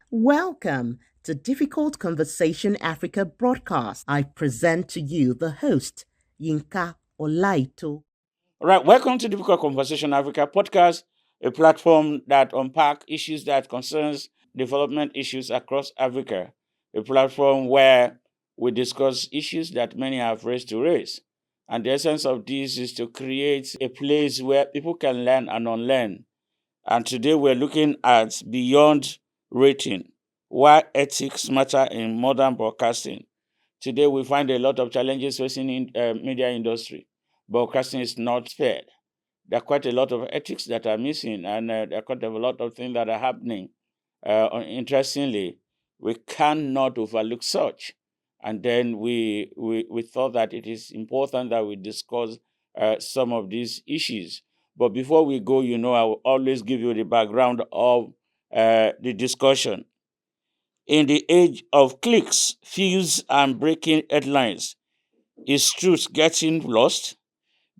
Welcome to Difficult Conversation Africa broadcast. I present to you the host, Yinka Olaito. All right, welcome to Difficult Conversation Africa podcast, a platform that unpack issues that concerns development issues across Africa, a platform where we discuss issues that many have raised to raise. And the essence of this is to create a place where people can learn and unlearn. And today we're looking at beyond rating, why ethics matter in modern broadcasting. Today we find a lot of challenges facing in media industry. Broadcasting is not spared. There are quite a lot of ethics that are missing, and there are quite a lot of things that are happening. Interestingly, we cannot overlook such. And then we thought that it is important that we discuss some of these issues. But before we go, I will always give you the background of the discussion. In the age of clicks, views, and breaking headlines, is truth getting lost?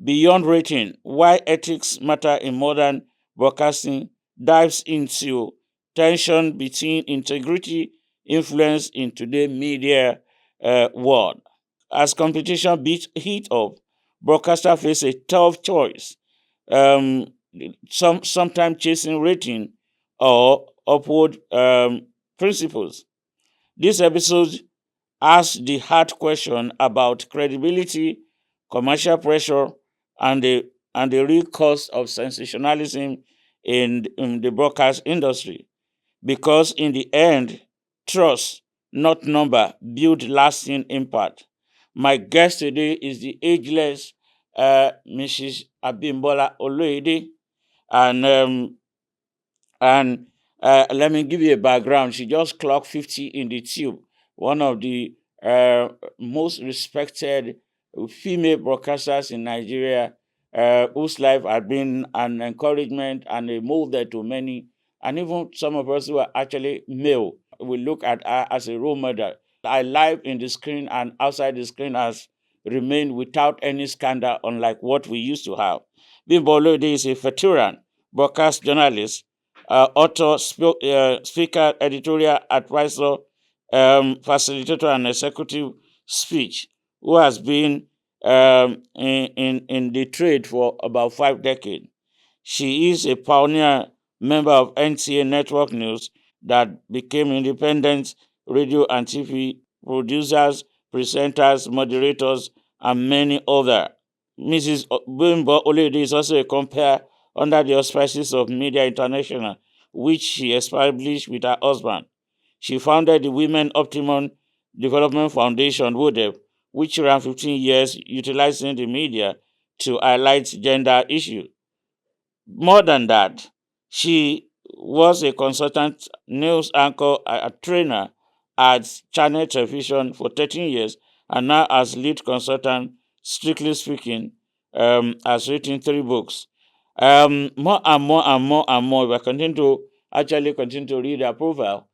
Beyond rating, why ethics matter in modern broadcasting dives into tension between integrity, influence in today's media world. As competition heat up, broadcasters face a tough choice. Um, sometimes chasing rating or upward principles. This episode asks the hard question about credibility, commercial pressure, and the real cost of sensationalism in the broadcast industry. Because in the end, trust, not number, build lasting impact. My guest today is the ageless Mrs. Abimbola Oloyede, and and let me give you a background. She just clocked 50 in the tube, one of the most respected female broadcasters in Nigeria, whose life had been an encouragement and a molder to many, and even some of us who are actually male. We look at her as a role model. Our life in the screen and outside the screen has remained without any scandal, unlike what we used to have. Bimbo is a veteran broadcast journalist, author, speaker, editorial advisor, facilitator, and executive speech, who has been in the trade for about 5 decades. She is a pioneer member of NTA Network News that became independent radio and TV producers, presenters, moderators, and many other. Mrs. Bimbo Olede is also a compare under the auspices of Media International, which she established with her husband. She founded the Women Optimum Development Foundation, WODEF, which ran 15 years utilizing the media to highlight gender issues. More than that, she was a consultant news anchor, a trainer at Channel Television for 13 years, and now as lead consultant, strictly speaking, has written 3 books. More and more and more and more, if I continue to read her profile,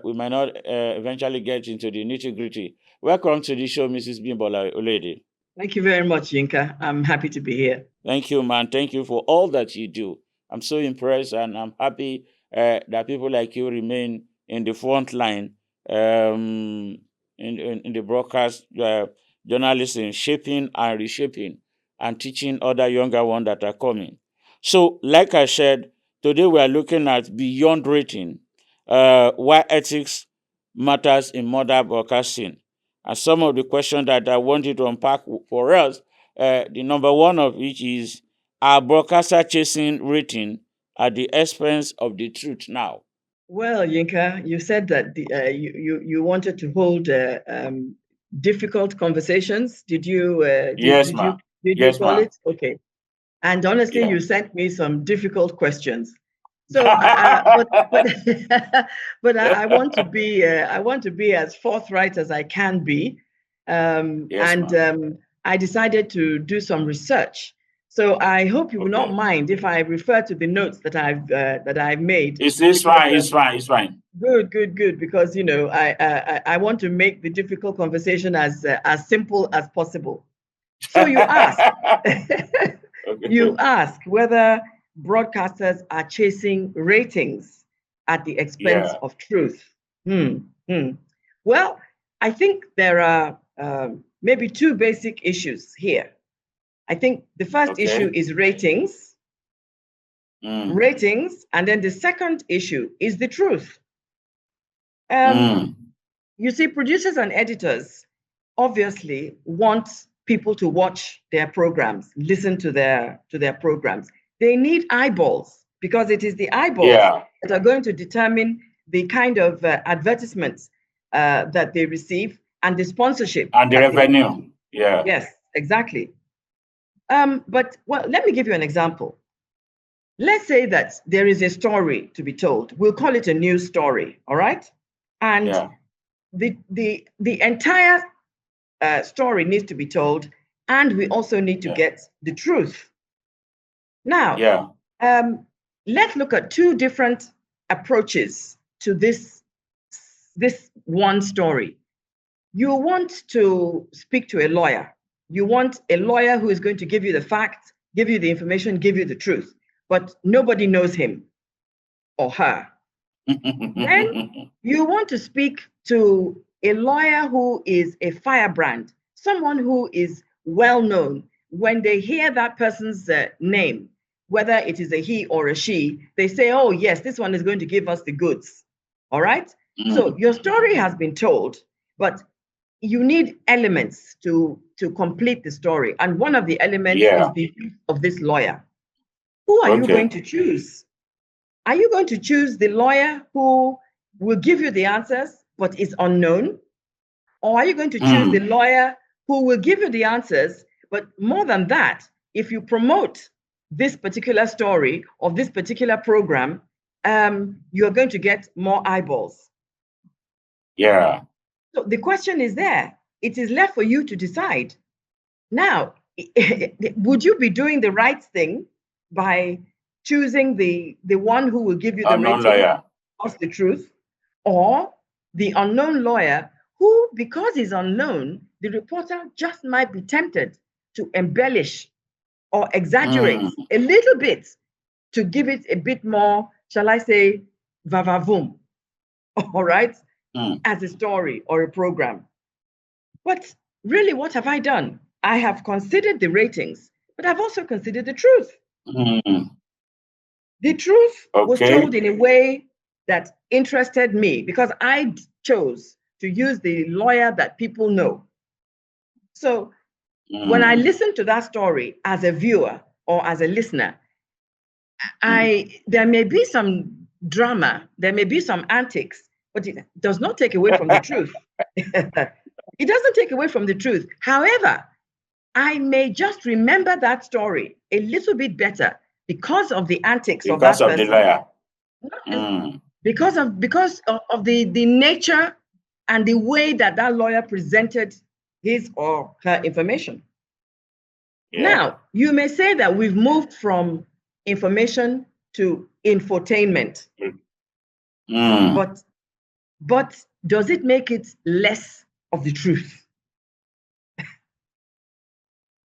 we might not eventually get into the nitty gritty. Welcome to the show, Mrs. Bimbola Olede. Thank you very much, Yinka. I'm happy to be here. Thank you, man. Thank you for all that you do. I'm so impressed, and I'm happy that people like you remain in the front line in the broadcast journalism, shaping and reshaping and teaching other younger ones that are coming. So, like I said, today we are looking at beyond rating, why ethics matters in modern broadcasting. And some of the questions that I want you to unpack for us, the number one of which is, are broadcaster chasing rating at the expense of the truth now? Well, Yinka, you said that you wanted to hold difficult conversations. Did you Yes, ma'am. did you Yes, call ma'am. it? Okay. And honestly, Yeah. you sent me some difficult questions. So, but I want to be as forthright as I can be, Yes, and ma'am. I decided to do some research. So I hope you will not Okay. mind if I refer to the notes that I've made. It's Because, fine. It's fine. It's fine. good. Because I want to make the difficult conversation as simple as possible. So you ask, Okay. you ask whether broadcasters are chasing ratings at the expense Yeah. of truth. Well, I think there are maybe two basic issues here. I think the first issue Okay. is ratings, Mm. and then the second issue is the truth. Mm. You see, producers and editors obviously want people to watch their programs, listen to their programs. They need eyeballs because it is the eyeballs Yeah. that are going to determine the kind of advertisements that they receive and the sponsorship And the that they revenue. receive. Yeah. Yes, exactly. But well, let me give you an example. Let's say that there is a story to be told. We'll call it a news story, all right? And Yeah. the entire story needs to be told, and we also need to Yeah. get the truth. Now, Yeah. let's look at two different approaches to this one story. You want to speak to a lawyer. You want a lawyer who is going to give you the facts, give you the information, give you the truth, but nobody knows him or her. Then you want to speak to a lawyer who is a firebrand, someone who is well known. When they hear that person's name, whether it is a he or a she, they say, oh, yes, this one is going to give us the goods. All right. So your story has been told, but you need elements to complete the story. And one of the elements is the use of this lawyer. Who are you going to choose? Are you going to choose the lawyer who will give you the answers but is unknown? Or are you going to choose the lawyer who will give you the answers, but more than that, if you promote this particular story or this particular program, you're going to get more eyeballs? Yeah. So the question is there. It is left for you to decide. Now, would you be doing the right thing by choosing the one who will give you the Unknown rating, lawyer. what's the truth, or the unknown lawyer who, because he's unknown, the reporter just might be tempted to embellish or exaggerate a little bit to give it a bit more, shall I say, vavavoom, all right, as a story or a program. But really, what have I done? I have considered the ratings, but I've also considered the truth. The truth was told in a way that interested me because I chose to use the lawyer that people know. So when I listen to that story as a viewer or as a listener, there may be some drama, there may be some antics, but it does not take away from the truth. It doesn't take away from the truth. However, I may just remember that story a little bit better because of the antics of that person. Because of the lawyer. Because of the nature and the way that lawyer presented his or her information. Yeah. Now, you may say that we've moved from information to infotainment. But does it make it less of the truth?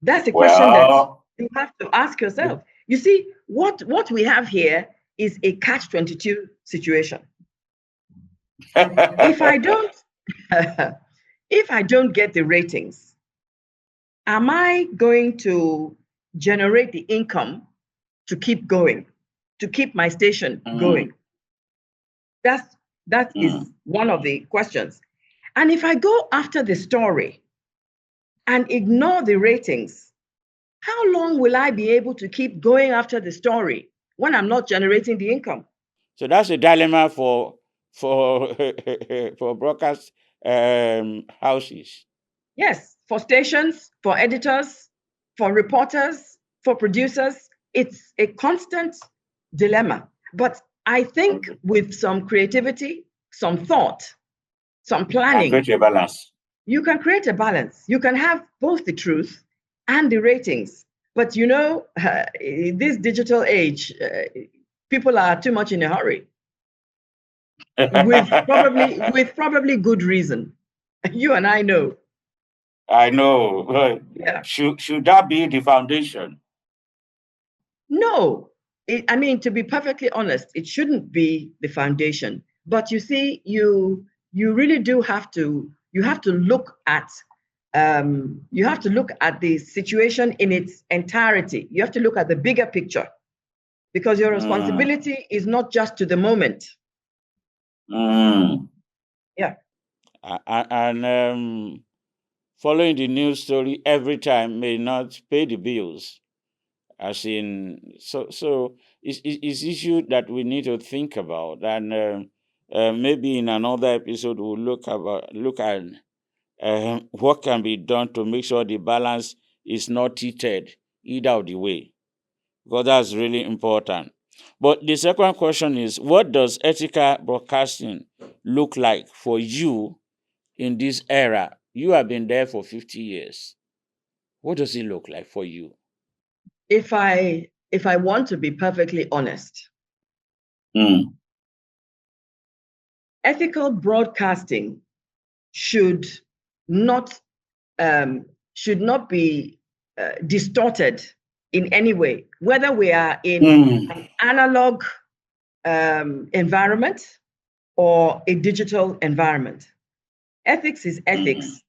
That's a question that you have to ask yourself. You see, what we have here is a catch-22 situation. If I don't get the ratings, am I going to generate the income to keep going, to keep my station going? That is one of the questions. And if I go after the story and ignore the ratings, how long will I be able to keep going after the story when I'm not generating the income? So that's a dilemma for broadcast houses. Yes, for stations, for editors, for reporters, for producers, it's a constant dilemma. But I think with some creativity, some thought, some planning, create a balance. You can create a balance. You can have both the truth and the ratings. But in this digital age, people are too much in a hurry. with probably good reason. You and I know. I know. Yeah. Should that be the foundation? No, I mean, to be perfectly honest, it shouldn't be the foundation. But you see, you really do have to look at the situation in its entirety. You have to look at the bigger picture because your responsibility is not just to the moment. Yeah. And following the news story every time may not pay the bills. As in, so it's issue that we need to think about, and maybe in another episode we'll look at what can be done to make sure the balance is not tilted either of the way, because that's really important. But the second question is, what does ethical broadcasting look like for you in this era? You have been there for 50 years. What does it look like for you? If I want to be perfectly honest, ethical broadcasting should not be distorted in any way, whether we are in an analog environment or a digital environment. Ethics is ethics,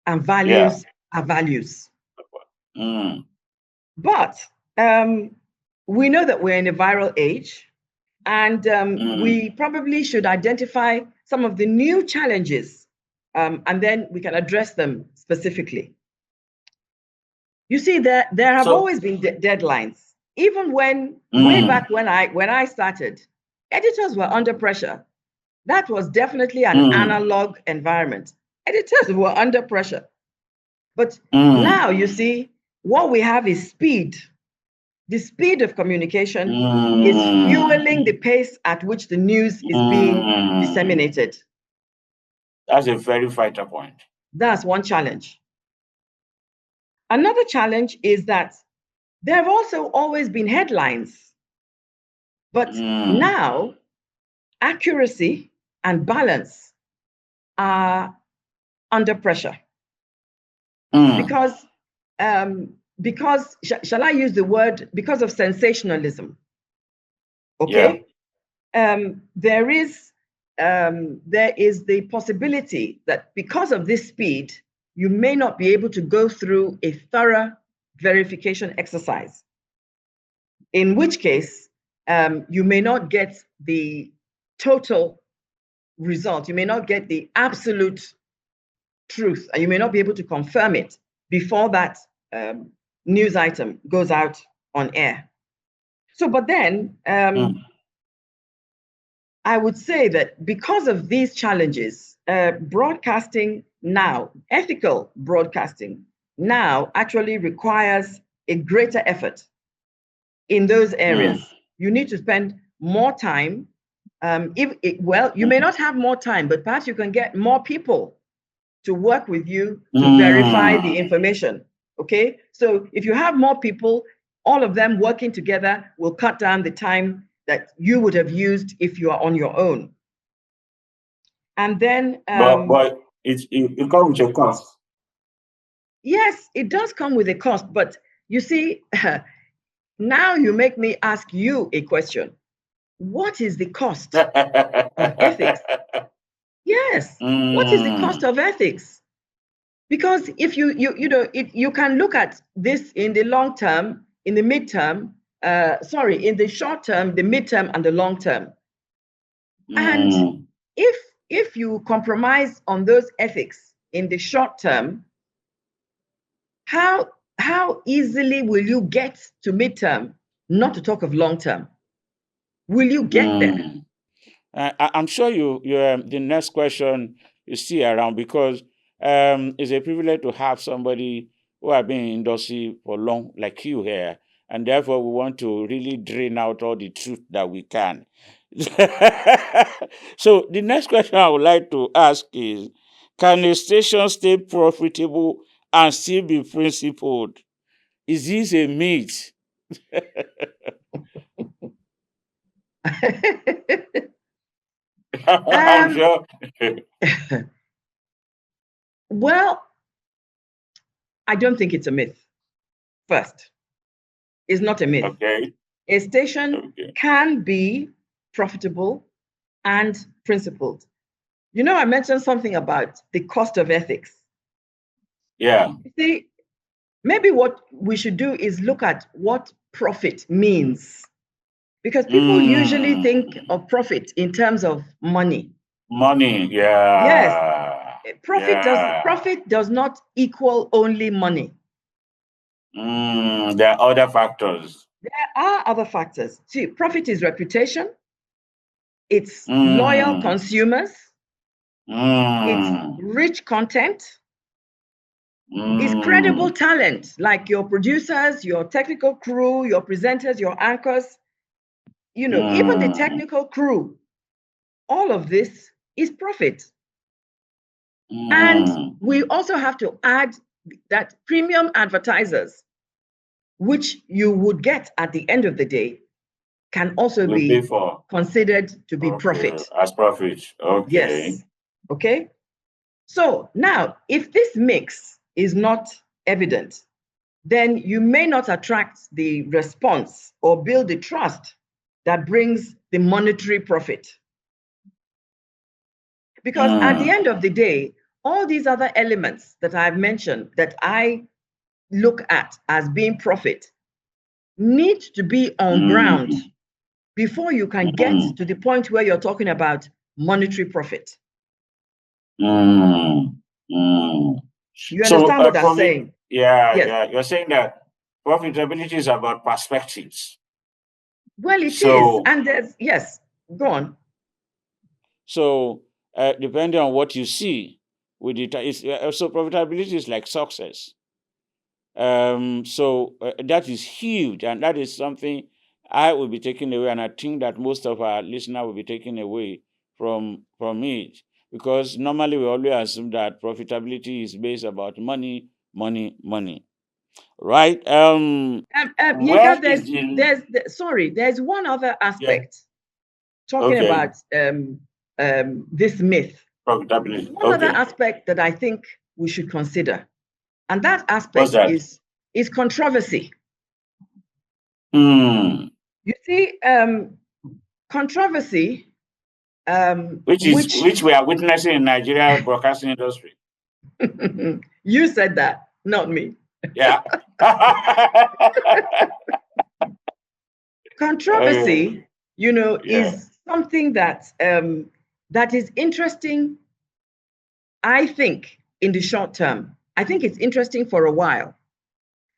and values are values. But we know that we're in a viral age, and we probably should identify some of the new challenges, and then we can address them specifically. You see, there have always been deadlines. Even when way back when I started, editors were under pressure. That was definitely an analog environment. Editors were under pressure. But now you see, what we have is speed. The speed of communication is fueling the pace at which the news is being disseminated. That's a very vital point. That's one challenge. Another challenge is that there have also always been headlines, but now accuracy and balance are under pressure. Because shall I use the word, because of sensationalism? Okay. Yeah. There is the possibility that because of this speed, you may not be able to go through a thorough verification exercise, in which case you may not get the total result. You may not get the absolute truth, and you may not be able to confirm it before that news item goes out on air. So, but then I would say that because of these challenges, broadcasting now, ethical broadcasting now actually requires a greater effort in those areas. You need to spend more time. You may not have more time, but perhaps you can get more people to work with you to verify the information. Okay, so if you have more people, all of them working together will cut down the time that you would have used if you are on your own. And then but it comes with a cost. Yes, it does come with a cost, but you see, now you make me ask you a question. What is the cost of ethics? Yes, what is the cost of ethics? Because if you can look at this in the long term, in the midterm, in the short term, the midterm, and the long term. And if you compromise on those ethics in the short term, how easily will you get to midterm? Not to talk of long term. Will you get there? I'm sure you the next question is still around, because it's a privilege to have somebody who have been in industry for long like you here, and therefore we want to really drain out all the truth that we can. So the next question I would like to ask is, can a station stay profitable and still be principled? Is this a myth? I'm sure. Well, I don't think it's a myth. First, it's not a myth. Okay. A station can be profitable and principled. You know, I mentioned something about the cost of ethics. Yeah. You see, maybe what we should do is look at what profit means. Because people usually think of profit in terms of money. Money, yeah. Yes. Profit does not equal only money. There are other factors. There are other factors. See, profit is reputation. It's loyal consumers. It's rich content. It's credible talent, like your producers, your technical crew, your presenters, your anchors. You know, even the technical crew. All of this is profit. And we also have to add that premium advertisers, which you would get at the end of the day, can also be considered to be profit. As profit, okay. Yes, okay. So now, if this mix is not evident, then you may not attract the response or build the trust that brings the monetary profit. Because at the end of the day, all these other elements that I've mentioned that I look at as being profit need to be on ground before you can get to the point where you're talking about monetary profit. You understand what I'm saying? Yeah, yes. Yeah. You're saying that profitability is about perspectives. Well, it is. And there's, yes, go on. So, depending on what you see, with it, so profitability is like success. So that is huge, and that is something I will be taking away, and I think that most of our listeners will be taking away from it, because normally we always assume that profitability is based about money, right? Yinka, there's one other aspect talking about this myth. Profitability. One other aspect that I think we should consider, and that aspect is controversy. You see, controversy, which we are witnessing in Nigeria broadcasting industry. You said that, not me. Yeah. Controversy, you know, is something that that is interesting, I think, in the short term. I think it's interesting for a while.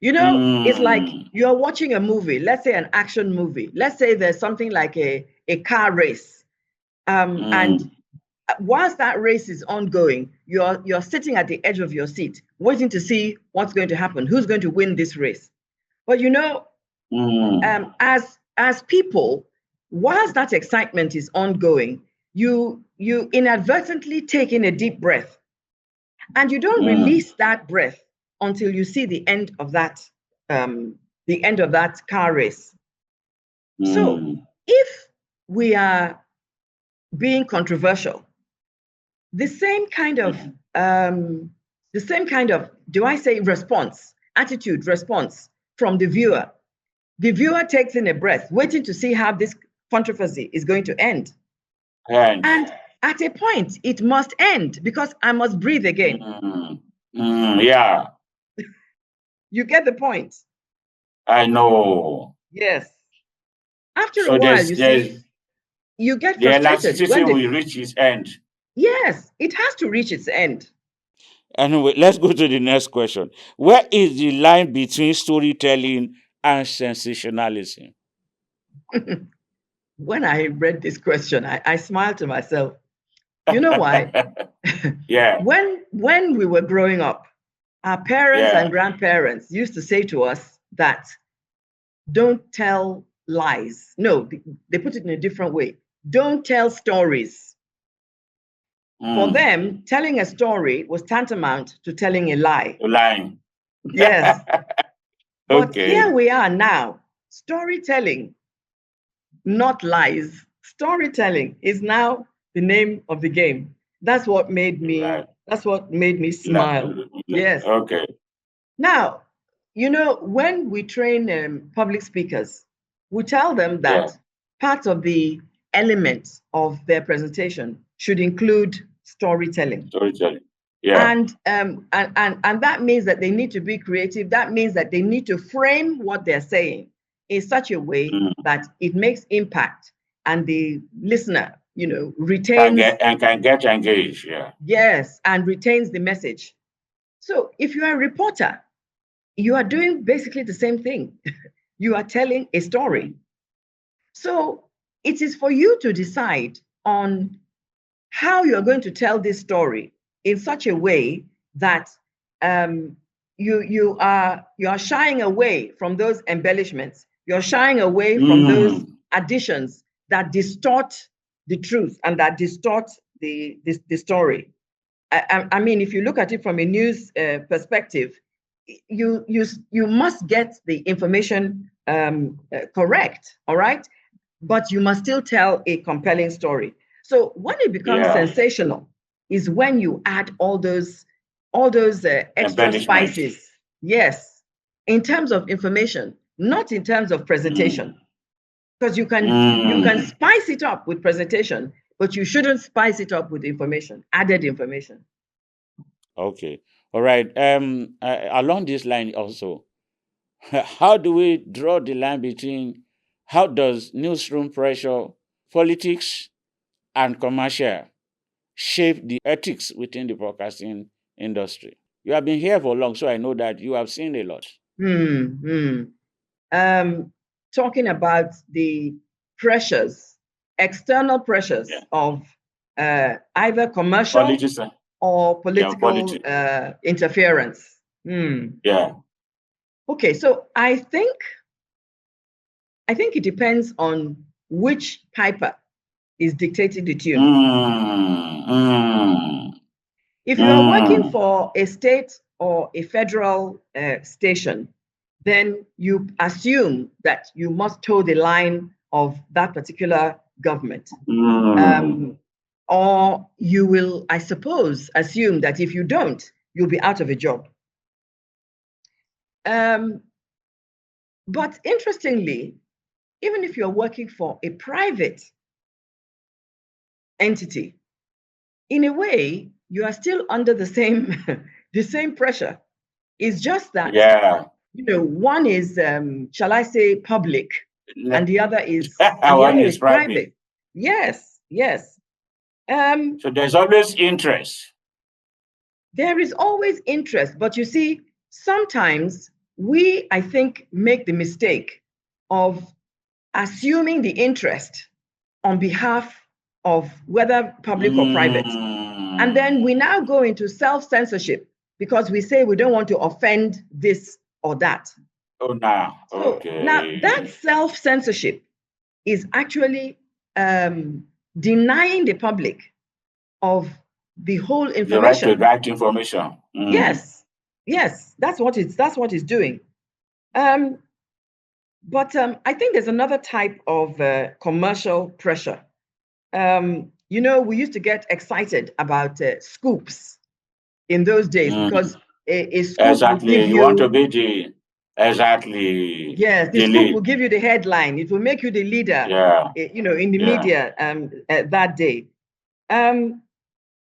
You know, it's like you're watching a movie, let's say an action movie. Let's say there's something like a car race. And whilst that race is ongoing, you're sitting at the edge of your seat, waiting to see what's going to happen, who's going to win this race. But you know, as people, whilst that excitement is ongoing, you inadvertently take in a deep breath, and you don't release that breath until you see the end of that car race. So if we are being controversial, the same kind of do I say response, attitude response from the viewer. The viewer takes in a breath, waiting to see how this controversy is going to end. And at a point, it must end because I must breathe again. Yeah. You get the point? I know. Yes. After a while, you see, you get frustrated. The elasticity will reach its end. Yes, it has to reach its end. Anyway, let's go to the next question. Where is the line between storytelling and sensationalism? When I read this question, I smiled to myself. You know why? Yeah. When we were growing up, our parents and grandparents used to say to us that don't tell lies. No, they put it in a different way. Don't tell stories. For them, telling a story was tantamount to telling a lie. Lying. Yes. But here we are now. Storytelling, not lies. Storytelling is now the name of the game. That's what made me. That's what made me smile. Yes. Okay. Now, when we train public speakers, we tell them that part of the elements of their presentation should include storytelling. Storytelling. Yeah. And that means that they need to be creative. That means that they need to frame what they're saying in such a way that it makes impact and the listener, retains can get engaged. Yeah. Yes, and retains the message. So if you are a reporter, you are doing basically the same thing. You are telling a story. So it is for you to decide on how you are going to tell this story in such a way that you are shying away from those embellishments. You're shying away from those additions that distort the truth and that distort the story. I mean, if you look at it from a news perspective, you must get the information correct, all right? But you must still tell a compelling story. So when it becomes sensational is when you add all those extra spices. Yes, in terms of information, not in terms of presentation. Because you can spice it up with presentation, but you shouldn't spice it up with information, added information. Okay. All right. Along this line also, how do we draw the line between how does newsroom pressure, politics, and commercial shape the ethics within the broadcasting industry? You have been here for long, so I know that you have seen a lot. Talking about the pressures, external pressures of either commercial or political interference. Yeah. Okay, so I think it depends on which piper is dictating the tune. If you are working for a state or a federal station, then you assume that you must toe the line of that particular government. Or you will, I suppose, assume that if you don't, you'll be out of a job. But interestingly, even if you're working for a private entity, in a way, you are still under the same the same pressure. It's just that one is shall I say public, and the other is private. Yes. So there's always interest. There is always interest, but you see, sometimes we, I think, make the mistake of assuming the interest on behalf of whether public or private. And then we now go into self-censorship because we say we don't want to offend this or that. Oh, no. Okay. So now that self-censorship is actually denying the public of the whole information. The right information. Yes, that's what it's doing. But I think there's another type of commercial pressure. We used to get excited about scoops in those days because a scoop will give you. You want to be the Yes, the scoop will give you the headline. It will make you the leader. In the media that day.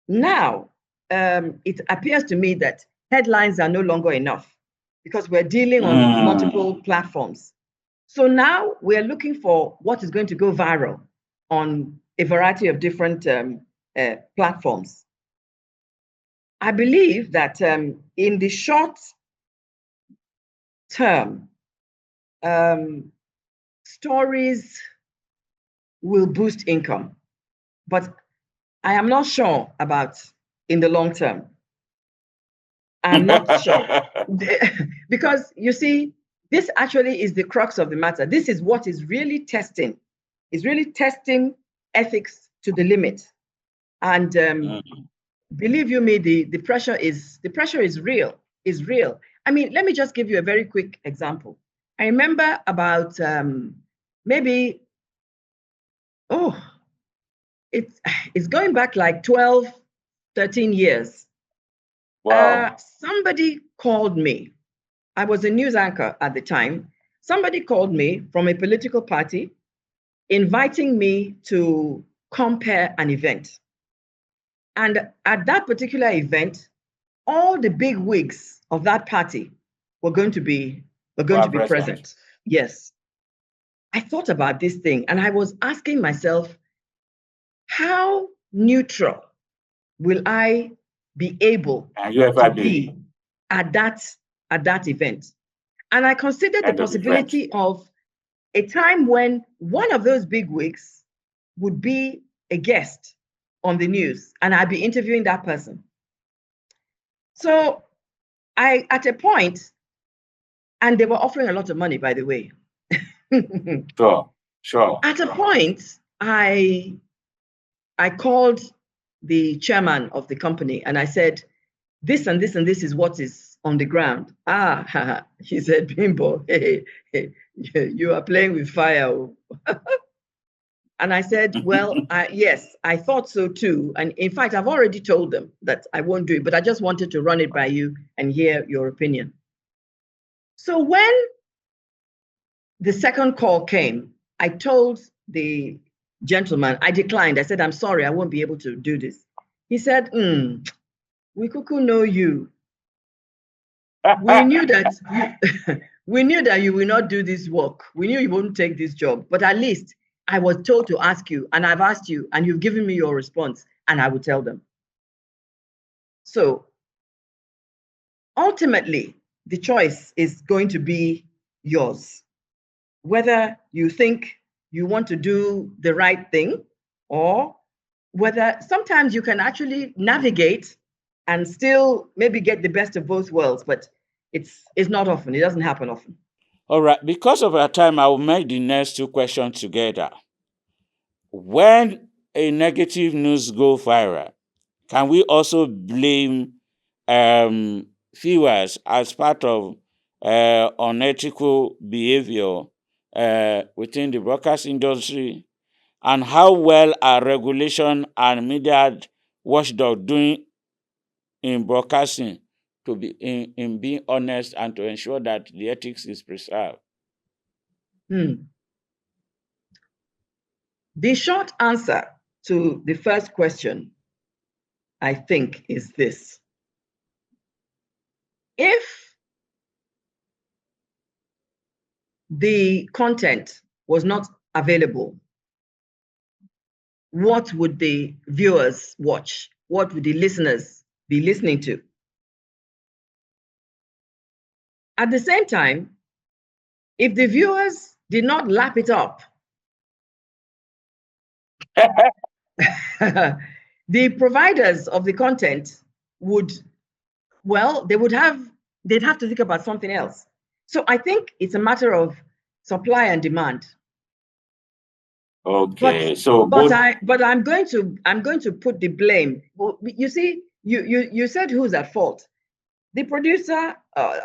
Now, it appears to me that headlines are no longer enough because we're dealing on multiple platforms. So now we're looking for what is going to go viral on a variety of different platforms. I believe that in the short term, stories will boost income, but I am not sure about in the long term. I'm not sure. Because you see, this actually is the crux of the matter. This is what is really testing. It's really testing ethics to the limit. And believe you me, the pressure is real. Is real. I mean, let me just give you a very quick example. I remember about it's going back like 12, 13 years. Wow. Somebody called me I was a news anchor at the time. Somebody called me from a political party, inviting me to compare an event. And at that particular event, all the big wigs of that party were going to be present. Yes. I thought about this thing and I was asking myself, how neutral will I be able to be at that event? And I considered the possibility of a time when one of those big wigs would be a guest on the news and I'd be interviewing that person. So I, at a point, and they were offering a lot of money, by the way. Sure. At a point, I called the chairman of the company and I said, this and this and this is what is on the ground. He said, Bimbo, hey, you are playing with fire. And I said, well, yes, I thought so too. And in fact, I've already told them that I won't do it, but I just wanted to run it by you and hear your opinion. So when the second call came, I told the gentleman, I declined. I said, I'm sorry, I won't be able to do this. He said, we cuckoo know you. We knew that we knew that you will not do this work. We knew you wouldn't take this job, but at least I was told to ask you, and I've asked you, and you've given me your response, and I will tell them. So ultimately, the choice is going to be yours. Whether you think you want to do the right thing, or whether sometimes you can actually navigate and still maybe get the best of both worlds, but it's not often. It doesn't happen often. All right. Because of our time, I will make the next two questions together. When a negative news go viral, can we also blame viewers as part of unethical behavior within the broadcast industry? And how well are regulation and media watchdog doing in broadcasting to be in being honest and to ensure that the ethics is preserved? The short answer to the first question, I think, is this. If the content was not available, what would the viewers watch? What would the listeners be listening to? At the same time, if the viewers did not lap it up, the providers of the content they'd have to think about something else. So I think it's a matter of supply and demand. Okay, but I'm going to put the blame. Well, you see, you said who's at fault. The producer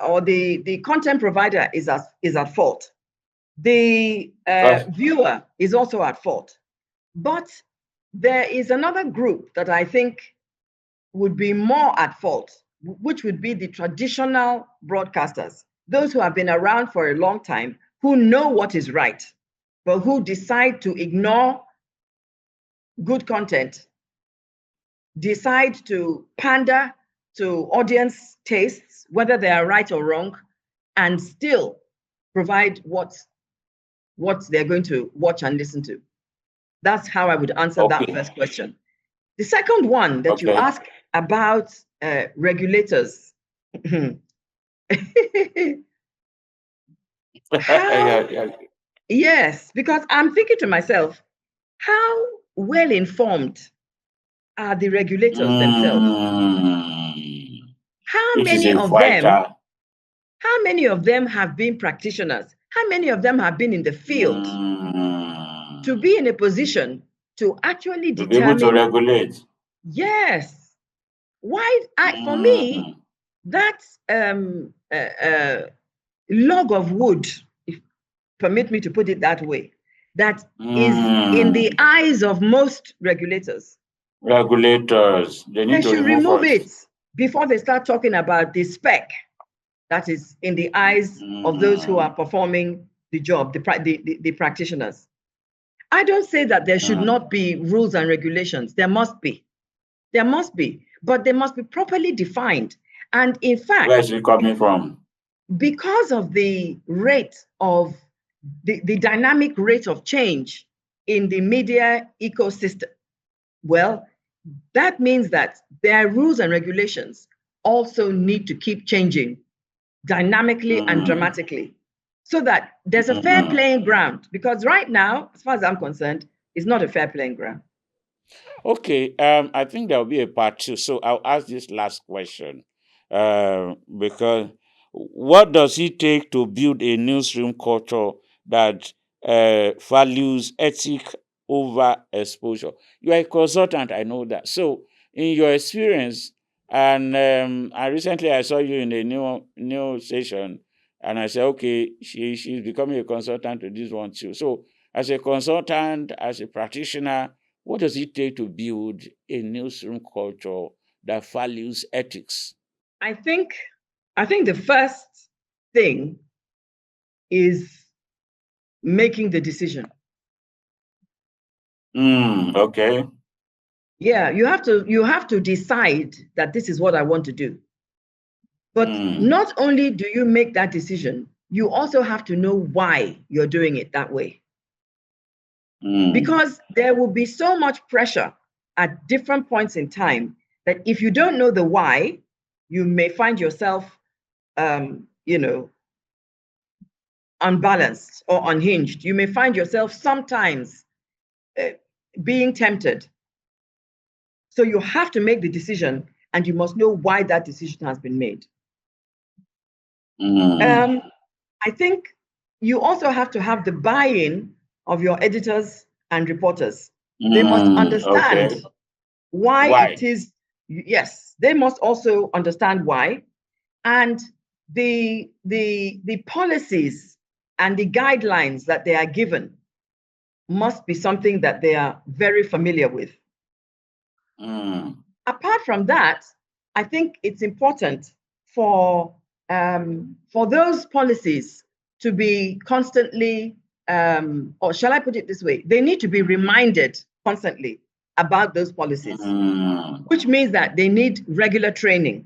or the content provider is at fault. The viewer is also at fault. But there is another group that I think would be more at fault, which would be the traditional broadcasters, those who have been around for a long time, who know what is right, but who decide to ignore good content, decide to pander to audience tastes, whether they are right or wrong, and still provide what they're going to watch and listen to. That's how I would answer that first question. The second one that you asked about regulators. Yes, because I'm thinking to myself, how well informed are the regulators themselves? How many of them have been practitioners? How many of them have been in the field to be in a position to actually determine? Be able to regulate. Yes. Why? For me, that log of wood, if permit me to put it that way, that is in the eyes of most regulators. They need to should remove it before they start talking about the spec That is in the eyes of those who are performing the job, the practitioners. I don't say that there should not be rules and regulations. There must be. There must be, but they must be properly defined. And in fact, where is it coming from? Because of the rate of the dynamic rate of change in the media ecosystem, well, that means that their rules and regulations also need to keep changing dynamically and dramatically so that there's a fair playing ground. Because right now, as far as I'm concerned, it's not a fair playing ground. Okay, I think there will be a part two. So I'll ask this last question, because what does it take to build a newsroom culture that values ethic over exposure? You are a consultant, I know that. So, in your experience, and I recently saw you in a new session, and I said, okay, she's becoming a consultant to this one too. So, as a consultant, as a practitioner, what does it take to build a newsroom culture that values ethics? I think the first thing is making the decision. Okay. Yeah, you have to decide that this is what I want to do. But not only do you make that decision, you also have to know why you're doing it that way. Because there will be so much pressure at different points in time that if you don't know the why, you may find yourself, unbalanced or unhinged. You may find yourself sometimes being tempted. So you have to make the decision, and you must know why that decision has been made. I think you also have to have the buy-in of your editors and reporters. They must understand why it is. Yes, they must also understand why, and the policies and the guidelines that they are given must be something that they are very familiar with. Apart from that, I think it's important for those policies to be constantly, or shall I put it this way, they need to be reminded constantly about those policies, which means that they need regular training.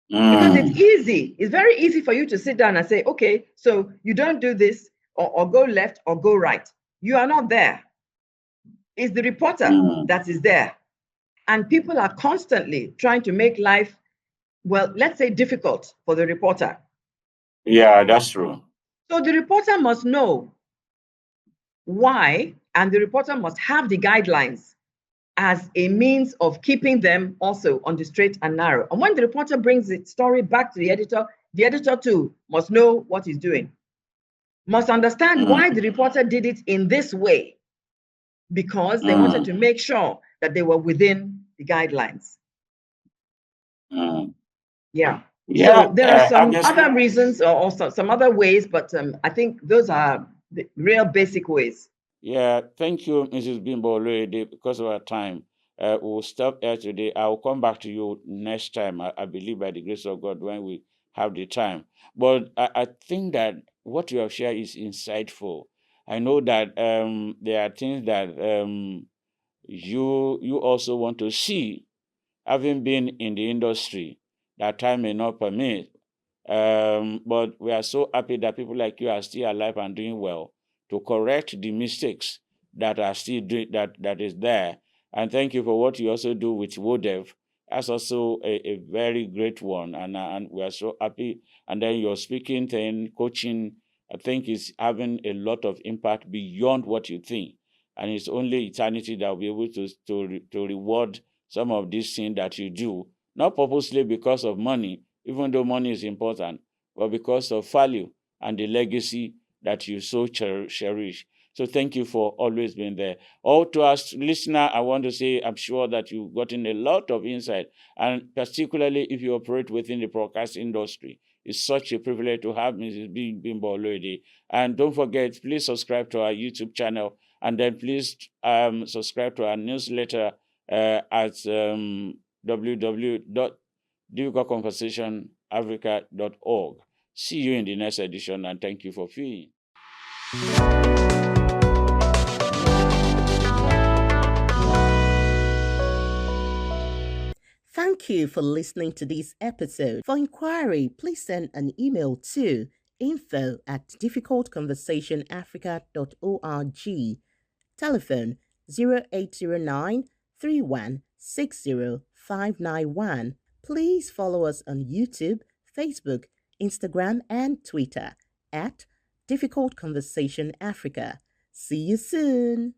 Because it's very easy for you to sit down and say, okay, so you don't do this, or go left or go right. You are not there. It's the reporter that is there. And people are constantly trying to make life, well, let's say difficult for the reporter. Yeah, that's true. So the reporter must know why, and the reporter must have the guidelines as a means of keeping them also on the straight and narrow. And when the reporter brings the story back to the editor too must know what he's doing, must understand why the reporter did it in this way, because they wanted to make sure that they were within the guidelines. Yeah. So there are some other reasons, or also some other ways, but I think those are the real basic ways. Yeah, thank you, Mrs. Abimbola. Because of our time, we'll stop here today. I'll come back to you next time, I believe by the grace of God, when we have the time. But I think that what you have shared is insightful. I know that there are things that you also want to see, having been in the industry, that time may not permit. But we are so happy that people like you are still alive and doing well to correct the mistakes that are still doing that is there. And thank you for what you also do with WODEV. That's also a very great one, and we are so happy. And then your speaking thing, coaching, I think is having a lot of impact beyond what you think. And it's only eternity that will be able to reward some of these things that you do, not purposely because of money, even though money is important, but because of value and the legacy that you so cherish. So thank you for always being there. All to us listener, I want to say I'm sure that you've gotten a lot of insight, and particularly if you operate within the broadcast industry. It's such a privilege to have Mrs. Abimbola Oloyede. And don't forget, please subscribe to our YouTube channel, and then please subscribe to our newsletter at www.difficultconversation difficultconversationafrica.org. See you in the next edition, and thank you for viewing. Thank you for listening to this episode. For inquiry, please send an email to info@difficultconversationafrica.org. Telephone 0809 3160 591. Please follow us on YouTube, Facebook, Instagram, and Twitter at Difficult Conversation Africa. See you soon.